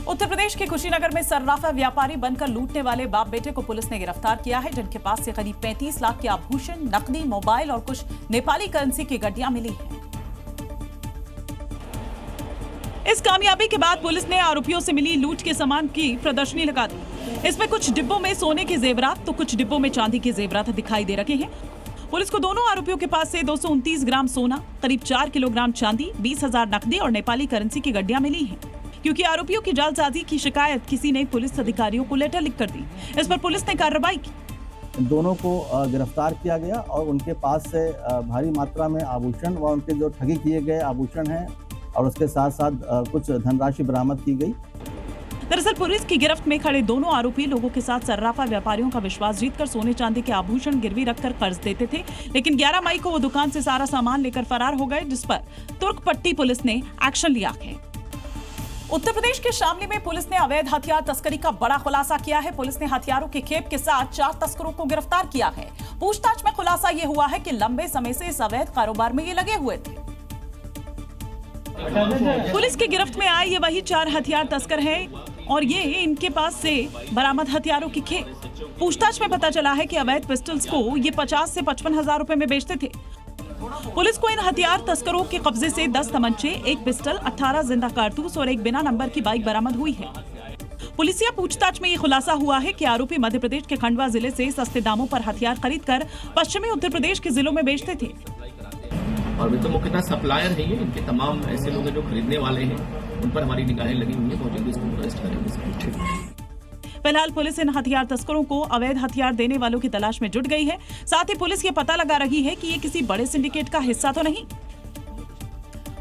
उत्तर प्रदेश के कुशीनगर में सर्राफा व्यापारी बनकर लूटने वाले बाप बेटे को पुलिस ने गिरफ्तार किया है, जिनके पास से करीब 35 लाख के आभूषण, नकदी, मोबाइल और कुछ नेपाली करेंसी की गड्डियां मिली हैं। इस कामयाबी के बाद पुलिस ने आरोपियों से मिली लूट के सामान की प्रदर्शनी लगा दी। इसमें कुछ डिब्बों में सोने के जेवरात तो कुछ डिब्बों में चांदी के जेवरात दिखाई दे रहे हैं। पुलिस को दोनों आरोपियों के पास से 229 ग्राम सोना, करीब 4 किलोग्राम चांदी, 20,000 नकदी और नेपाली करेंसी की गड्डियां मिली हैं। क्योंकि आरोपियों की जालसाजी की शिकायत किसी ने पुलिस अधिकारियों को लेटर लिखकर दी, इस पर पुलिस ने कार्रवाई की। दोनों को गिरफ्तार किया गया और उनके पास से भारी मात्रा में आभूषण व उनके जो ठगी किए गए आभूषण हैं और उसके साथ साथ कुछ धनराशि बरामद की गई। दरअसल पुलिस की गिरफ्त में खड़े दोनों आरोपी लोगों के साथ सर्राफा व्यापारियों का विश्वास जीतकर सोने चांदी के आभूषण गिरवी रखकर कर्ज देते थे, लेकिन 11 मई को वो दुकान से सारा सामान लेकर फरार हो गए, जिस पर तुर्कपट्टी पुलिस ने एक्शन लिया है। उत्तर प्रदेश के शामली में पुलिस ने अवैध हथियार तस्करी का बड़ा खुलासा किया है। पुलिस ने हथियारों के खेप के साथ 4 तस्करों को गिरफ्तार किया है। पूछताछ में खुलासा ये हुआ है कि लंबे समय से इस अवैध कारोबार में ये लगे हुए थे। पुलिस की गिरफ्त में आए ये वही 4 हथियार तस्कर हैं और ये इनके पास से बरामद हथियारों की खेप। पूछताछ में पता चला है कि अवैध पिस्टल्स को ये 50 से 55 हजार रुपए में बेचते थे। पुलिस को इन हथियार तस्करों के कब्जे से 10 तमंचे, 1 पिस्टल, 18 जिंदा कारतूस और 1 बिना नंबर की बाइक बरामद हुई है। पुलिसिया पूछताछ में ये खुलासा हुआ है कि आरोपी मध्य प्रदेश के खंडवा जिले से सस्ते दामों पर हथियार खरीदकर पश्चिमी उत्तर प्रदेश के जिलों में बेचते थे। और वे तो मुख्यतः सप्लायर है, इनके तमाम ऐसे लोग जो खरीदने वाले हैं उन पर हमारी निगाहें लगी हुई है, बहुत जल्दी इसको अरेस्ट करेंगे। फिलहाल पुलिस इन हथियार तस्करों को अवैध हथियार देने वालों की तलाश में जुट गई है। साथ ही पुलिस ये पता लगा रही है कि ये किसी बड़े सिंडिकेट का हिस्सा तो नहीं।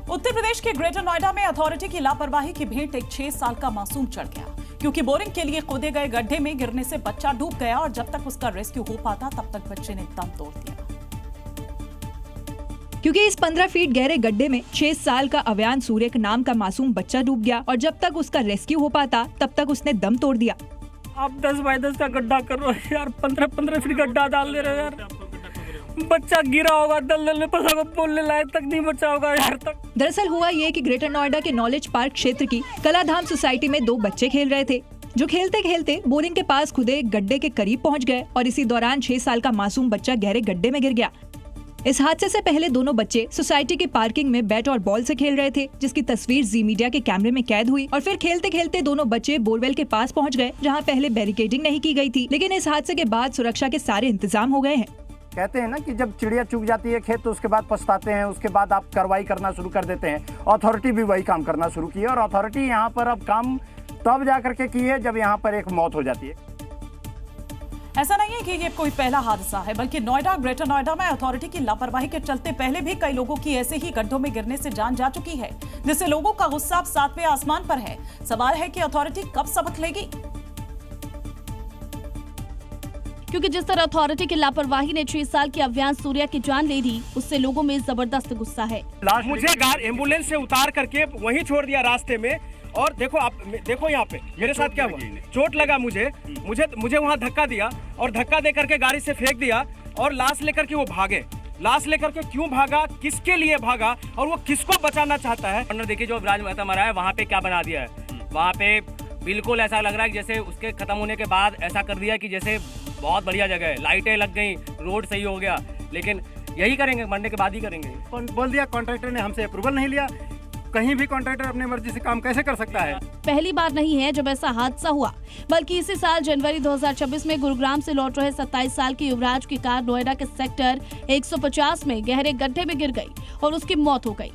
उत्तर प्रदेश के ग्रेटर नोएडा में अथॉरिटी की लापरवाही की भेंट एक 6 साल का मासूम चढ़ गया, क्योंकि बोरिंग के लिए खोदे गए गड्ढे में गिरने से बच्चा डूब गया और जब तक उसका रेस्क्यू हो पाता तब तक बच्चे ने दम तोड़ दिया। क्योंकि इस 15 फीट गहरे गड्ढे में 6 साल का अव्यान सूर्य के नाम का मासूम बच्चा डूब गया और जब तक उसका रेस्क्यू हो पाता तब तक उसने दम तोड़ दिया। आप 10 बाय 10 का गड्ढा कर रहे हो यार, 15 फीट गड्ढा डाल दे रहे हो यार। बच्चा गिरा होगा, दलदल में फंसा होगा, बोलने लायक तक नहीं बचा होगा यार तक। दरअसल हुआ ये कि ग्रेटर नोएडा के नॉलेज पार्क क्षेत्र की कलाधाम सोसाइटी में 2 बच्चे खेल रहे थे, जो खेलते खेलते बोरिंग के पास खुदे गड्ढे के करीब पहुंच गए और इसी दौरान 6 साल का मासूम बच्चा गहरे गड्ढे में गिर गया। इस हादसे से पहले दोनों बच्चे सोसाइटी की पार्किंग में बैट और बॉल से खेल रहे थे, जिसकी तस्वीर जी मीडिया के कैमरे में कैद हुई और फिर खेलते खेलते दोनों बच्चे बोरवेल के पास पहुंच गए, जहां पहले बैरिकेडिंग नहीं की गई थी, लेकिन इस हादसे के बाद सुरक्षा के सारे इंतजाम हो गए हैं। कहते हैं ना कि जब चिड़िया चुग जाती है खेत तो उसके बाद पछताते हैं, उसके बाद आप कार्रवाई करना शुरू कर देते हैं। अथॉरिटी भी वही काम करना शुरू की है और अथॉरिटी यहाँ पर अब काम तब जा करके की है जब यहाँ पर एक मौत हो जाती है। ऐसा नहीं है कि ये कोई पहला हादसा है, बल्कि नोएडा, ग्रेटर नोएडा में अथॉरिटी की लापरवाही के चलते पहले भी कई लोगों की ऐसे ही गड्ढों में गिरने से जान जा चुकी है, जिससे लोगों का गुस्सा अब 7वें आसमान पर है। सवाल है कि अथॉरिटी कब सबक लेगी, क्योंकि जिस तरह अथॉरिटी की लापरवाही ने 6 साल के अव्यान सूर्या की जान ले ली, उससे लोगों में जबरदस्त गुस्सा है। मुझे एम्बुलेंस से उतार करके वहीं छोड़ दिया रास्ते में, और देखो आप देखो यहाँ पे मेरे साथ क्या हुआ, चोट लगा मुझे वहाँ धक्का दिया और धक्का दे करके गाड़ी से फेंक दिया और लाश लेकर के वो भागे। लाश लेकर के क्यों भागा, किसके लिए भागा और वो किसको बचाना चाहता है। देखिए जो राज मेहता मरा है वहाँ पे क्या बना दिया है, वहाँ पे बिल्कुल ऐसा लग रहा है जैसे उसके खत्म होने के बाद ऐसा कर दिया कि जैसे बहुत बढ़िया जगह है, लाइटें लग गई, रोड सही हो गया, लेकिन यही करेंगे, मरने के बाद ही करेंगे। बोल दिया कॉन्ट्रैक्टर ने हमसे अप्रूवल नहीं लिया। कहीं भी कॉन्ट्रैक्टर अपने मर्जी से काम कैसे कर सकता है। पहली बार नहीं है जब ऐसा हादसा हुआ, बल्कि इसी साल जनवरी 2026 में गुरुग्राम से लौट रहे 27 साल के युवराज की कार नोएडा के सेक्टर 150 में गहरे गड्ढे में गिर गई और उसकी मौत हो गई।